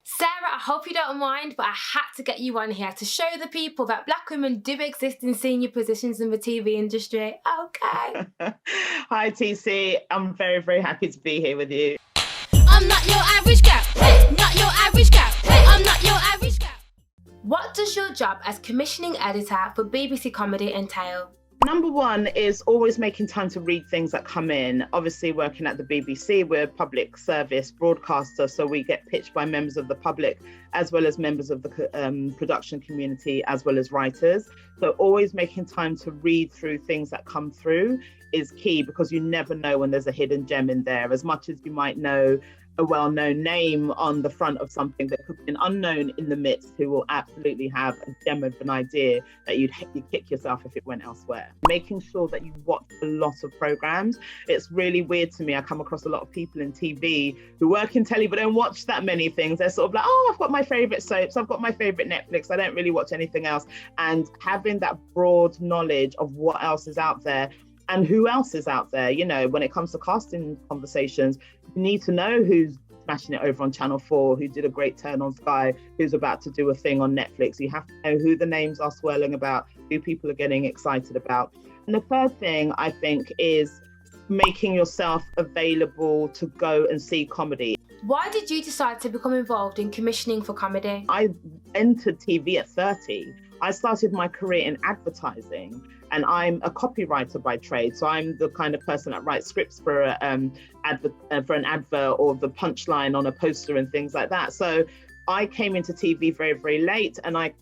Sarah, I hope you don't mind, but I had to get you on here to show the people that Black women do exist in senior positions in the TV industry. Okay. Hi, TC. I'm very, very happy to be here with you. I'm not your average girl. Hey, not your average girl. Hey, I'm not your average girl. What does your job as commissioning editor for BBC Comedy entail? Number one is always making time to read things that come in. Obviously, working at the BBC, we're a public service broadcaster, so we get pitched by members of the public as well as members of the production community, as well as writers. So always making time to read through things that come through is key, because you never know when there's a hidden gem in there. As much as you might know a well-known name on the front of something, that could be an unknown in the midst who will absolutely have a gem of an idea that you'd kick yourself if it went elsewhere. Making sure that you watch a lot of programs. It's really weird to me. I come across a lot of people in TV who work in telly but don't watch that many things. They're sort of like, oh, I've got my favorite soaps, I've got my favorite Netflix, I don't really watch anything else. And having that broad knowledge of what else is out there and who else is out there, you know, when it comes to casting conversations, you need to know who's smashing it over on Channel 4, who did a great turn on Sky, who's about to do a thing on Netflix. You have to know who the names are swirling about, who people are getting excited about. And the third thing, I think, is making yourself available to go and see comedy. Why did you decide to become involved in commissioning for comedy? I entered TV at 30. I started my career in advertising, and I'm a copywriter by trade. So I'm the kind of person that writes scripts for an advert or the punchline on a poster and things like that. So I came into TV very, very late, and I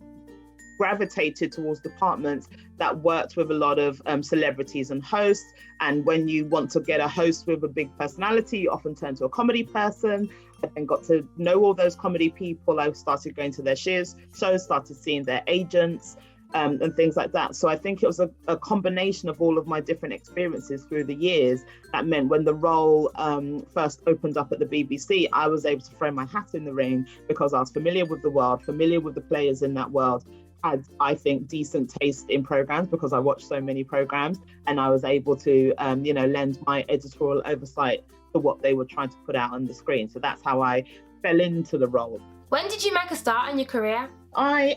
gravitated towards departments that worked with a lot of celebrities and hosts. And when you want to get a host with a big personality, you often turn to a comedy person. I then got to know all those comedy people. I started going to their shows, started seeing their agents and things like that. So I think it was a combination of all of my different experiences through the years that meant when the role first opened up at the BBC, I was able to throw my hat in the ring because I was familiar with the world, familiar with the players in that world, had, I think, decent taste in programs because I watched so many programs, and I was able to, lend my editorial oversight to what they were trying to put out on the screen. So that's how I fell into the role. When did you make a start in your career? I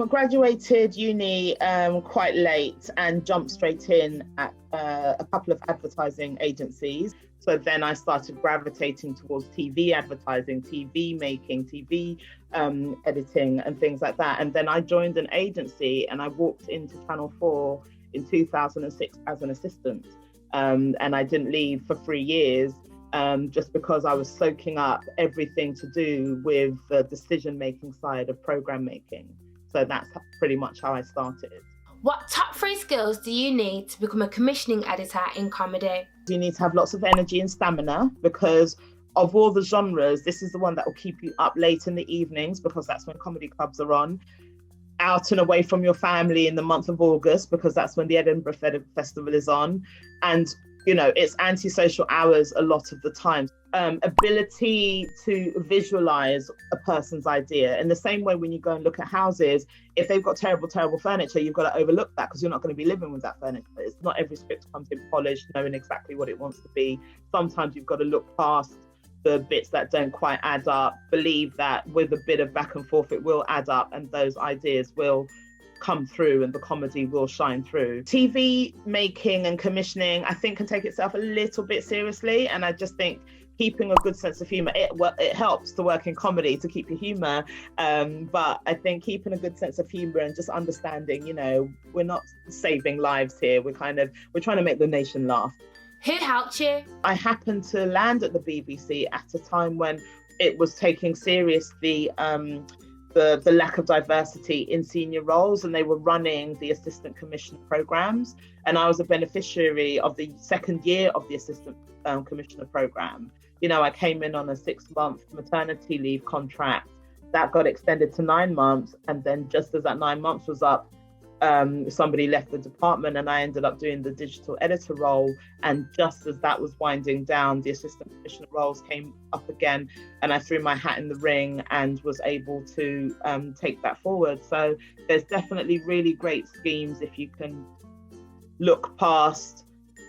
graduated uni quite late and jumped straight in at a couple of advertising agencies. So then I started gravitating towards TV advertising, TV making, TV editing and things like that. And then I joined an agency and I walked into Channel 4 in 2006 as an assistant. And I didn't leave for 3 years just because I was soaking up everything to do with the decision-making side of program making. So that's pretty much how I started. What top 3 skills do you need to become a commissioning editor in comedy? You need to have lots of energy and stamina, because of all the genres, this is the one that will keep you up late in the evenings, because that's when comedy clubs are on. Out and away from your family in the month of August, because that's when the Edinburgh Festival is on. And, you know, it's antisocial hours a lot of the time. Ability to visualize a person's idea. In the same way, when you go and look at houses, if they've got terrible furniture, you've got to overlook that because you're not going to be living with that furniture. It's not every script comes in polished, knowing exactly what it wants to be. Sometimes you've got to look past the bits that don't quite add up, believe that with a bit of back and forth, it will add up and those ideas will come through and the comedy will shine through. TV making and commissioning, I think, can take itself a little bit seriously. And I just think keeping a good sense of humor, it helps to work in comedy to keep your humor. But I think keeping a good sense of humor and just understanding, you know, we're not saving lives here. We're trying to make the nation laugh. Who helped you? I happened to land at the BBC at a time when it was taking seriously the lack of diversity in senior roles, and they were running the assistant commissioner programs. And I was a beneficiary of the second year of the assistant commissioner program. You know, I came in on a 6-month maternity leave contract that got extended to 9 months. And then just as that 9 months was up, somebody left the department and I ended up doing the digital editor role. And just as that was winding down, the assistant commissioner roles came up again, and I threw my hat in the ring and was able to take that forward. So there's definitely really great schemes if you can look past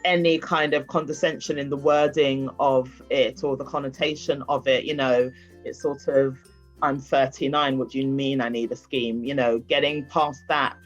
any kind of condescension in the wording of it or the connotation of it. You know, it's sort of I'm 39, what do you mean I need a scheme? You know, getting past that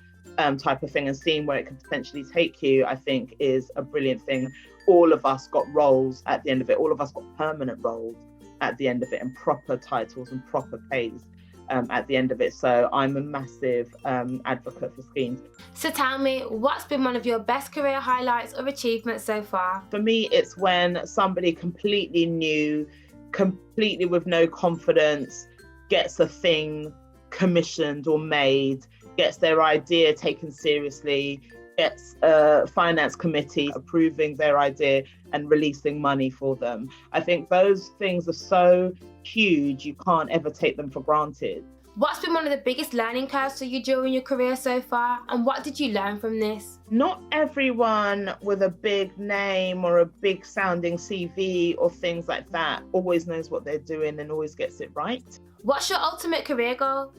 type of thing and seeing where it could potentially take you, I think is a brilliant thing. All of us got roles at the end of it. All of us got permanent roles at the end of it, and proper titles and proper pays at the end of it. So I'm a massive advocate for schemes. So tell me, what's been one of your best career highlights or achievements so far? For me, it's when somebody completely new, completely with no confidence, gets a thing commissioned or made, gets their idea taken seriously, gets a finance committee approving their idea and releasing money for them. I think those things are so huge, you can't ever take them for granted. What's been one of the biggest learning curves for you during your career so far, and what did you learn from this? Not everyone with a big name or a big sounding CV or things like that always knows what they're doing and always gets it right. What's your ultimate career goal?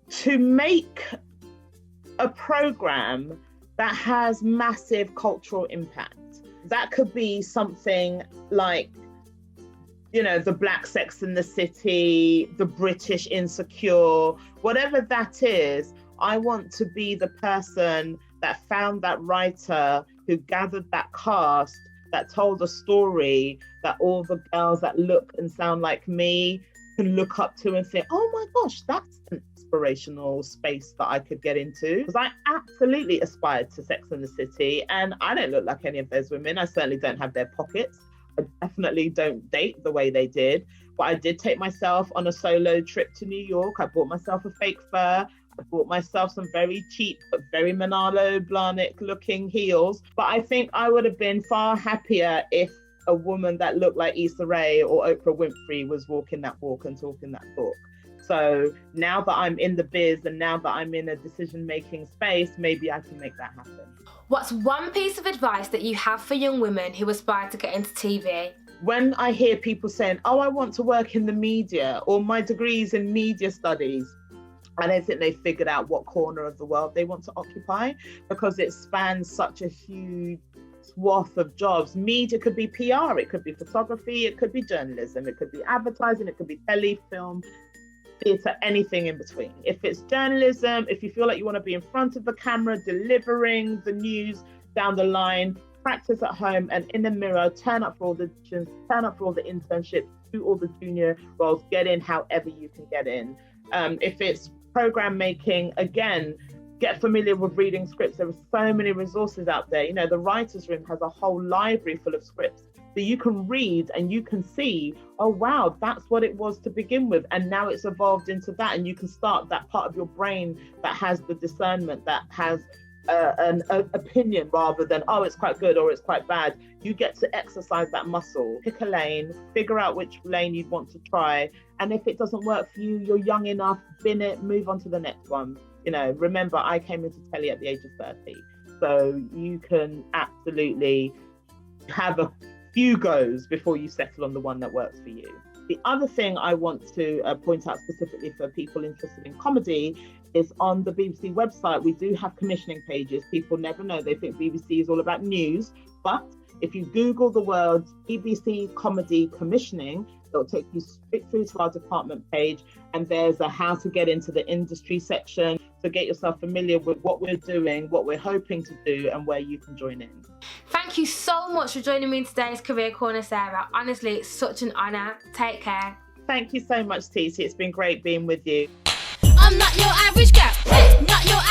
To make a program that has massive cultural impact. That could be something like, you know, the Black Sex and the City, the British Insecure, whatever that is. I want to be the person that found that writer who gathered that cast, that told a story that all the girls that look and sound like me can look up to and say, oh my gosh, that's an inspirational space that I could get into. Because I absolutely aspired to Sex and the City, and I don't look like any of those women. I certainly don't have their pockets. I definitely don't date the way they did, but I did take myself on a solo trip to New York. I bought myself a fake fur. I bought myself some very cheap, but very Manalo Blahnik looking heels. But I think I would have been far happier if a woman that looked like Issa Rae or Oprah Winfrey was walking that walk and talking that talk. So now that I'm in the biz and now that I'm in a decision-making space, maybe I can make that happen. What's one piece of advice that you have for young women who aspire to get into TV? When I hear people saying, oh, I want to work in the media, or my degree's in media studies, I don't think they've figured out what corner of the world they want to occupy, because it spans such a huge swath of jobs. Media could be PR, it could be photography, it could be journalism, it could be advertising, it could be tele, film, theatre, anything in between. If it's journalism, if you feel like you want to be in front of the camera, delivering the news down the line, practice at home and in the mirror, turn up for all the auditions, turn up for all the internships, do all the junior roles, get in however you can get in. If it's program making, again, get familiar with reading scripts. There are so many resources out there. You know, the writer's room has a whole library full of scripts that you can read and you can see, oh wow, that's what it was to begin with, and now it's evolved into that, and you can start that part of your brain that has the discernment, that has an opinion rather than, oh, it's quite good or it's quite bad. You get to exercise that muscle. Pick a lane, figure out which lane you'd want to try, and if it doesn't work for you, you're young enough, bin it, move on to the next one. You know, remember, I came into telly at the age of 30, so you can absolutely have a few goes before you settle on the one that works for you. The other thing I want to point out specifically for people interested in comedy is on the BBC website, we do have commissioning pages. People never know, they think BBC is all about news, but if you Google the words BBC Comedy Commissioning, it'll take you straight through to our department page, and there's a how to get into the industry section. So get yourself familiar with what we're doing, what we're hoping to do, and where you can join in. Thank you so much for joining me in today's Career Corner, Sarah. Honestly, it's such an honour. Take care. Thank you so much, Titi. It's been great being with you. I'm not your average girl. Not your